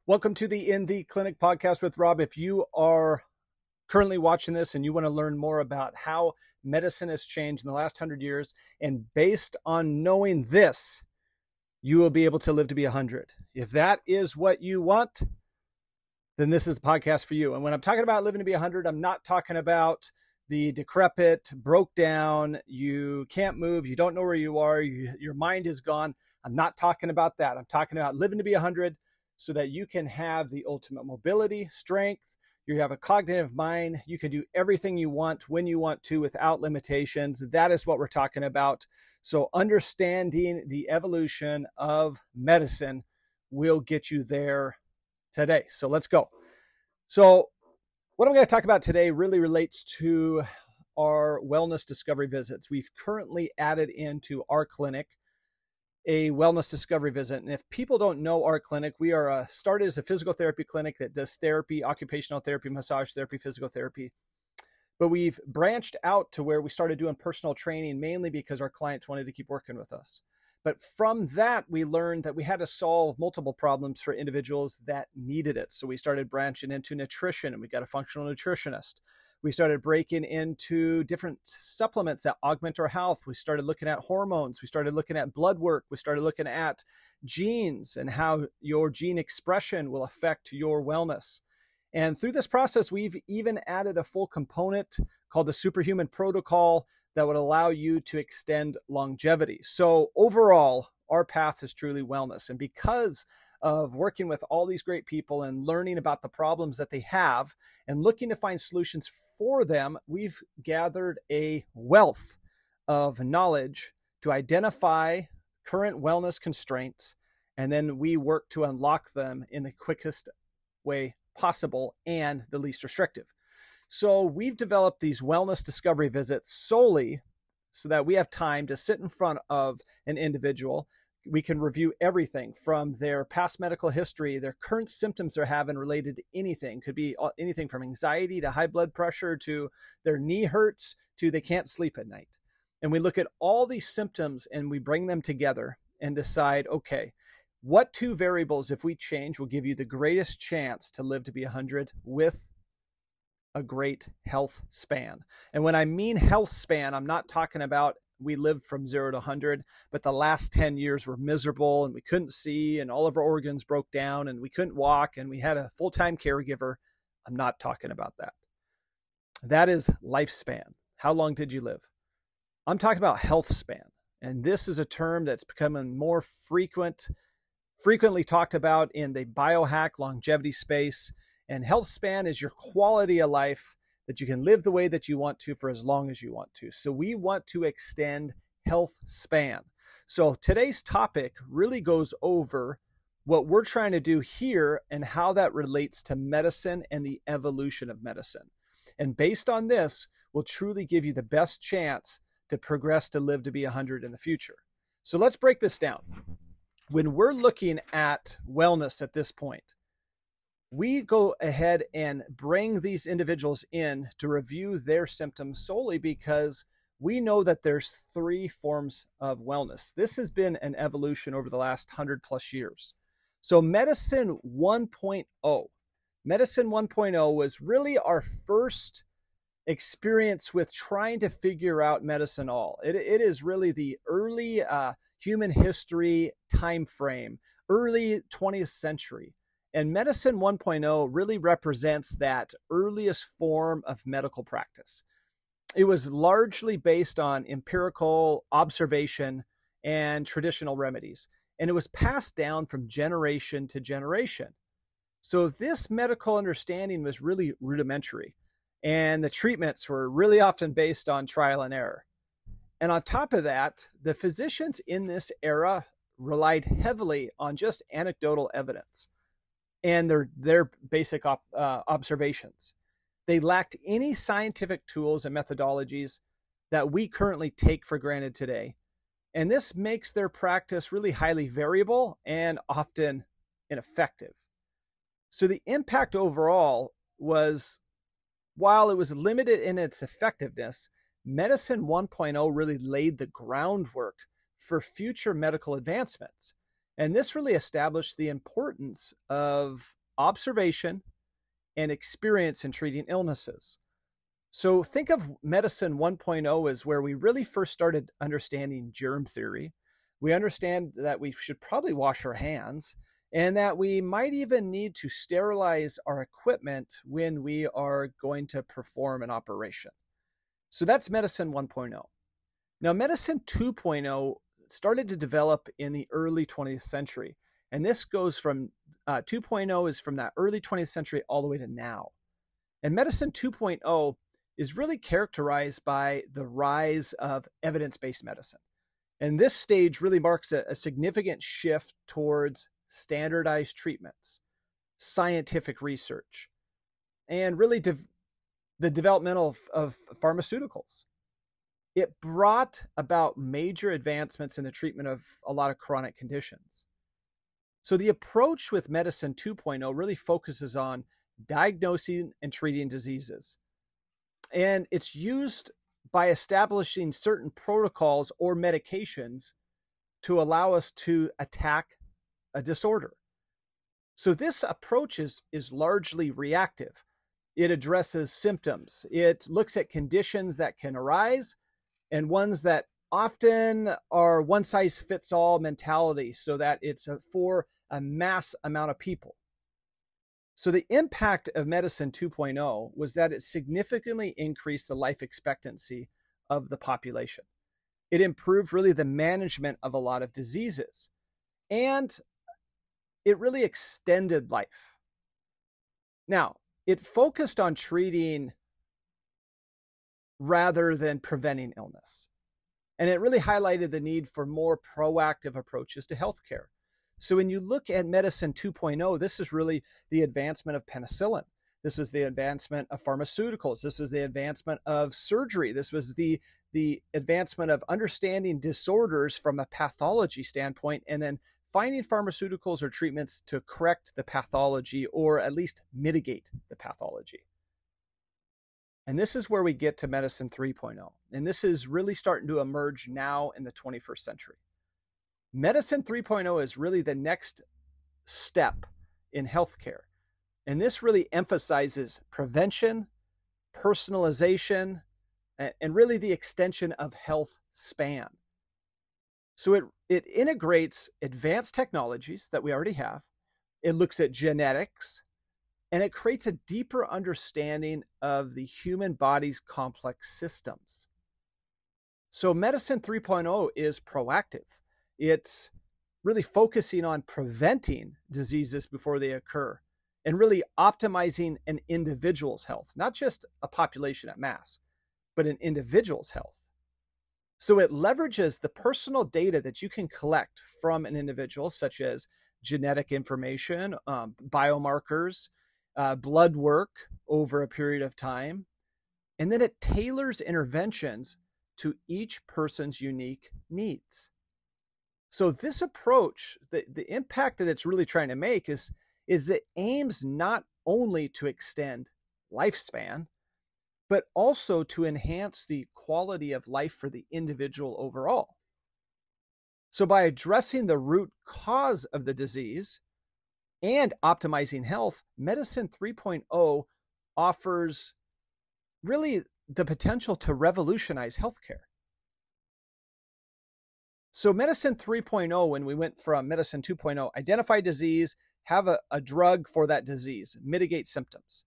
Welcome to the In the Clinic podcast with Rob. If you are currently watching this and you want to learn more about how medicine has changed in the last 100 years, and based on knowing this, you will be able to live to be 100. If that is what you want, then this is the podcast for you. And when I'm talking about living to be 100, I'm not talking about the decrepit, broke down, you can't move, you don't know where you are, your mind is gone. I'm not talking about that. I'm talking about living to be 100 so that you can have the ultimate mobility, strength, you have a cognitive mind, you can do everything you want when you want to without limitations. That is what we're talking about. So understanding the evolution of medicine will get you there today. So let's go. So what I'm going to talk about today really relates to our wellness discovery visits. We've currently added into our clinic a wellness discovery visit. And if people don't know our clinic, we are started as a physical therapy clinic that does therapy, occupational therapy, massage therapy, physical therapy. But we've branched out to where we started doing personal training, mainly because our clients wanted to keep working with us. But from that, we learned that we had to solve multiple problems for individuals that needed it. So we started branching into nutrition, and we got a functional nutritionist. We started breaking into different supplements that augment our health. We started looking at hormones. We started looking at blood work. We started looking at genes and how your gene expression will affect your wellness. And through this process, we've even added a full component called the Superhuman Protocol that would allow you to extend longevity. So overall, our path is truly wellness. And because of working with all these great people and learning about the problems that they have and looking to find solutions for them, we've gathered a wealth of knowledge to identify current wellness constraints, and then we work to unlock them in the quickest way possible and the least restrictive. So we've developed these wellness discovery visits solely so that we have time to sit in front of an individual. We can review everything from their past medical history, their current symptoms they're having related to anything. Could be anything from anxiety to high blood pressure to their knee hurts to they can't sleep at night. And we look at all these symptoms and we bring them together and decide, okay, what two variables, if we change, will give you the greatest chance to live to be 100 with a great health span. And when I mean health span, I'm not talking about we lived from 0 to 100, but the last 10 years were miserable and we couldn't see and all of our organs broke down and we couldn't walk and we had a full-time caregiver. I'm not talking about that. That is lifespan. How long did you live? I'm talking about health span. And this is a term that's becoming more frequently talked about in the biohack longevity space. And health span is your quality of life that you can live the way that you want to for as long as you want to. So we want to extend health span. So today's topic really goes over what we're trying to do here and how that relates to medicine and the evolution of medicine. And based on this, will truly give you the best chance to progress to live to be 100 in the future. So let's break this down. When we're looking at wellness at this point, we go ahead and bring these individuals in to review their symptoms solely because we know that there's three forms of wellness. This has been an evolution over the last 100 plus years. So Medicine 1.0. Medicine 1.0 was really our first experience with trying to figure out medicine all. It is really the early human history time frame, early 20th century. And Medicine 1.0 really represents that earliest form of medical practice. It was largely based on empirical observation and traditional remedies, and it was passed down from generation to generation. So this medical understanding was really rudimentary, and the treatments were really often based on trial and error. And on top of that, the physicians in this era relied heavily on just anecdotal evidence and their basic observations. They lacked any scientific tools and methodologies that we currently take for granted today. And this makes their practice really highly variable and often ineffective. So the impact overall was, while it was limited in its effectiveness, Medicine 1.0 really laid the groundwork for future medical advancements. And this really established the importance of observation and experience in treating illnesses. So think of medicine 1.0 as where we really first started understanding germ theory. We understand that we should probably wash our hands and that we might even need to sterilize our equipment when we are going to perform an operation. So that's medicine 1.0. Now, medicine 2.0 started to develop in the early 20th century. And this goes from 2.0 is from that early 20th century all the way to now. And medicine 2.0 is really characterized by the rise of evidence-based medicine. And this stage really marks a significant shift towards standardized treatments, scientific research, and really the development of pharmaceuticals. It brought about major advancements in the treatment of a lot of chronic conditions. So the approach with medicine 2.0 really focuses on diagnosing and treating diseases. And it's used by establishing certain protocols or medications to allow us to attack a disorder. So this approach is largely reactive. It addresses symptoms. It looks at conditions that can arise and ones that often are one-size-fits-all mentality so that it's for a mass amount of people. So the impact of medicine 2.0 was that it significantly increased the life expectancy of the population. It improved really the management of a lot of diseases, and it really extended life. Now, it focused on treating rather than preventing illness. And it really highlighted the need for more proactive approaches to healthcare. So when you look at medicine 2.0, this is really the advancement of penicillin. This was the advancement of pharmaceuticals. This was the advancement of surgery. This was the advancement of understanding disorders from a pathology standpoint, and then finding pharmaceuticals or treatments to correct the pathology or at least mitigate the pathology. And this is where we get to medicine 3.0. And this is really starting to emerge now in the 21st century. Medicine 3.0 is really the next step in healthcare. And this really emphasizes prevention, personalization, and really the extension of health span. So it integrates advanced technologies that we already have. It looks at genetics, and it creates a deeper understanding of the human body's complex systems. So medicine 3.0 is proactive. It's really focusing on preventing diseases before they occur and really optimizing an individual's health, not just a population at mass, but an individual's health. So it leverages the personal data that you can collect from an individual, such as genetic information, biomarkers, blood work over a period of time, and then it tailors interventions to each person's unique needs. So this approach, the impact that it's really trying to make is it aims not only to extend lifespan, but also to enhance the quality of life for the individual overall. So by addressing the root cause of the disease and optimizing health, medicine 3.0 offers really the potential to revolutionize healthcare. So medicine 3.0, when we went from medicine 2.0, identify disease, have a drug for that disease, mitigate symptoms.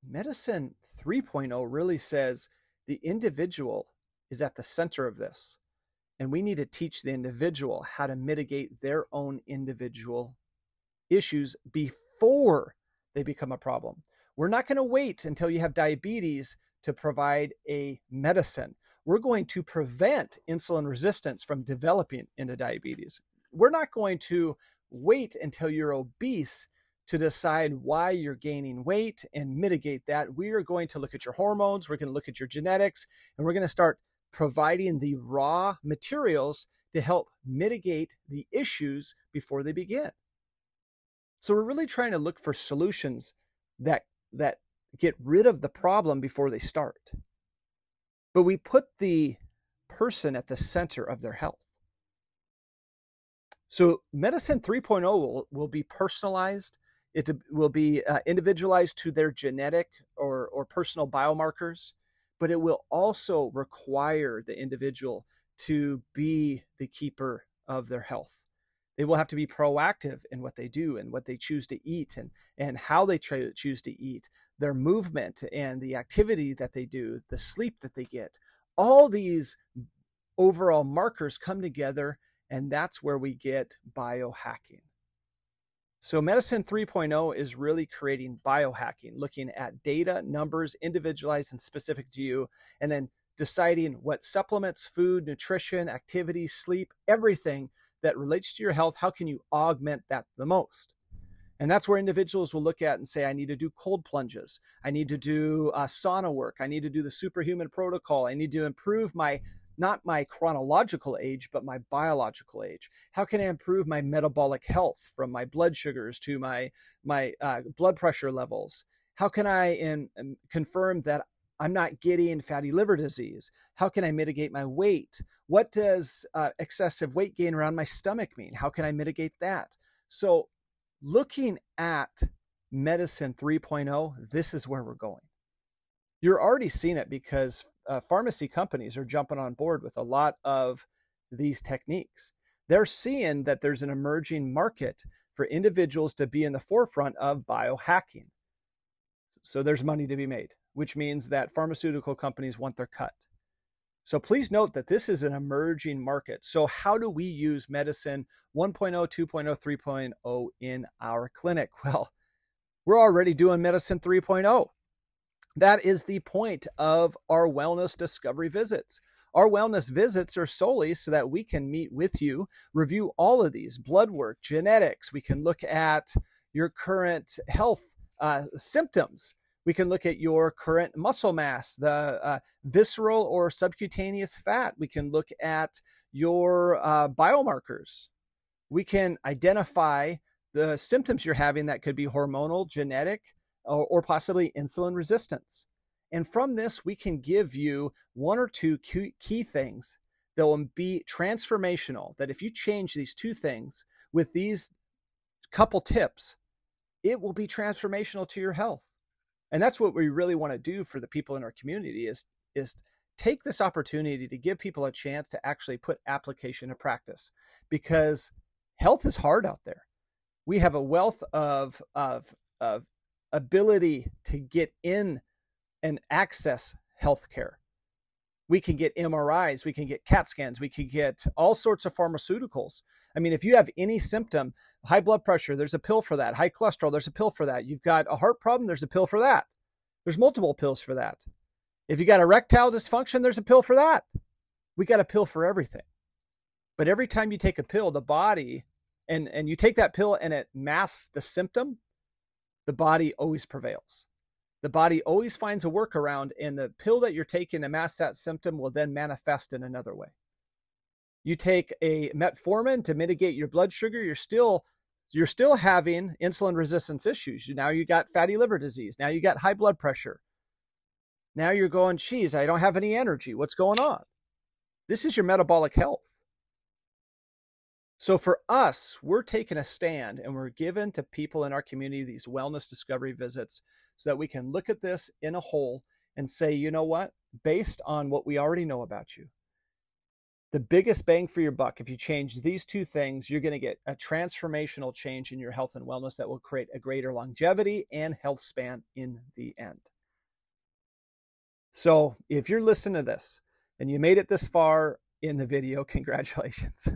Medicine 3.0 really says the individual is at the center of this, and we need to teach the individual how to mitigate their own individual issues before they become a problem. We're not going to wait until you have diabetes to provide a medicine. We're going to prevent insulin resistance from developing into diabetes. We're not going to wait until you're obese to decide why you're gaining weight and mitigate that. We are going to look at your hormones, we're going to look at your genetics, and we're going to start providing the raw materials to help mitigate the issues before they begin. So we're really trying to look for solutions that get rid of the problem before they start. But we put the person at the center of their health. So medicine 3.0 will be personalized. It will be individualized to their genetic or personal biomarkers, but it will also require the individual to be the keeper of their health. They will have to be proactive in what they do and what they choose to eat and how they choose to eat, their movement and the activity that they do, the sleep that they get. All these overall markers come together, and that's where we get biohacking. So Medicine 3.0 is really creating biohacking, looking at data, numbers, individualized and specific to you, and then deciding what supplements, food, nutrition, activity, sleep, everything that relates to your health, how can you augment that the most? And that's where individuals will look at and say, I need to do cold plunges. I need to do sauna work. I need to do the superhuman protocol. I need to improve not my chronological age, but my biological age. How can I improve my metabolic health, from my blood sugars to my blood pressure levels? How can I confirm that I'm not getting fatty liver disease? How can I mitigate my weight? What does excessive weight gain around my stomach mean? How can I mitigate that? So looking at Medicine 3.0, this is where we're going. You're already seeing it because pharmacy companies are jumping on board with a lot of these techniques. They're seeing that there's an emerging market for individuals to be in the forefront of biohacking. So there's money to be made, which means that pharmaceutical companies want their cut. So please note that this is an emerging market. So how do we use Medicine 1.0, 2.0, 3.0 in our clinic? Well, we're already doing Medicine 3.0. That is the point of our wellness discovery visits. Our wellness visits are solely so that we can meet with you, review all of these, blood work, genetics. We can look at your current health symptoms. We can look at your current muscle mass, the visceral or subcutaneous fat. We can look at your biomarkers. We can identify the symptoms you're having that could be hormonal, genetic, or possibly insulin resistance. And from this, we can give you one or two key things that will be transformational, that if you change these two things with these couple tips, it will be transformational to your health. And that's what we really want to do for the people in our community is take this opportunity to give people a chance to actually put application to practice, because health is hard out there. We have a wealth of ability to get in and access healthcare. We can get MRIs, we can get CAT scans, we can get all sorts of pharmaceuticals. I mean, if you have any symptom, high blood pressure, there's a pill for that. High cholesterol, there's a pill for that. You've got a heart problem, there's a pill for that. There's multiple pills for that. If you got erectile dysfunction, there's a pill for that. We got a pill for everything. But every time you take a pill, the body, and you take that pill and it masks the symptom, the body always prevails. The body always finds a workaround, and the pill that you're taking to mask that symptom will then manifest in another way. You take a metformin to mitigate your blood sugar, you're still having insulin resistance issues. Now you got fatty liver disease. Now you got high blood pressure. Now you're going, geez, I don't have any energy. What's going on? This is your metabolic health. So for us, we're taking a stand, and we're giving to people in our community these wellness discovery visits so that we can look at this in a whole and say, you know what, based on what we already know about you, the biggest bang for your buck, if you change these two things, you're going to get a transformational change in your health and wellness that will create a greater longevity and health span in the end. So if you're listening to this and you made it this far in the video, congratulations.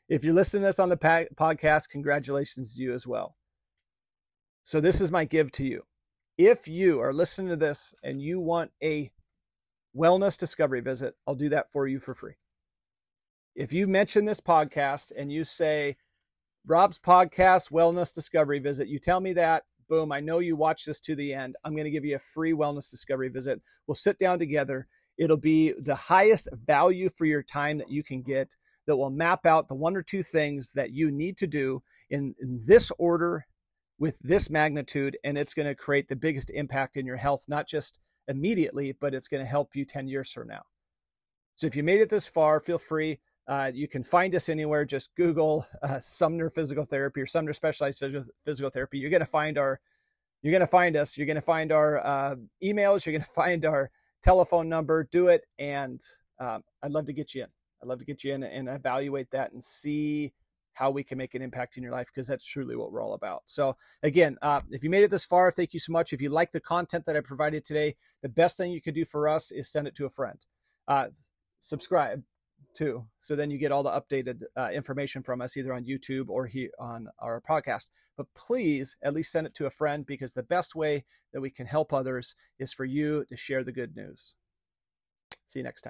If you're listening to this on the podcast, congratulations to you as well. So this is my give to you. If you are listening to this and you want a wellness discovery visit, I'll do that for you for free. If you mention this podcast and you say, Rob's podcast, wellness discovery visit, you tell me that, boom, I know you watch this to the end. I'm going to give you a free wellness discovery visit. We'll sit down together. It'll be the highest value for your time that you can get, that will map out the one or two things that you need to do in this order with this magnitude, and it's going to create the biggest impact in your health, not just immediately, but it's going to help you 10 years from now. So if you made it this far, feel free. You can find us anywhere. Just Google Sumner Physical Therapy or Sumner Specialized Physical Therapy. You're going to find our, you're going to find us. You're going to find our emails. You're going to find our telephone number. Do it, and I'd love to get you in. I'd love to get you in and evaluate that and see how we can make an impact in your life, because that's truly what we're all about. So again, if you made it this far, thank you so much. If you like the content that I provided today, the best thing you could do for us is send it to a friend. Subscribe too, so then you get all the updated information from us either on YouTube or here on our podcast. But please at least send it to a friend, because the best way that we can help others is for you to share the good news. See you next time.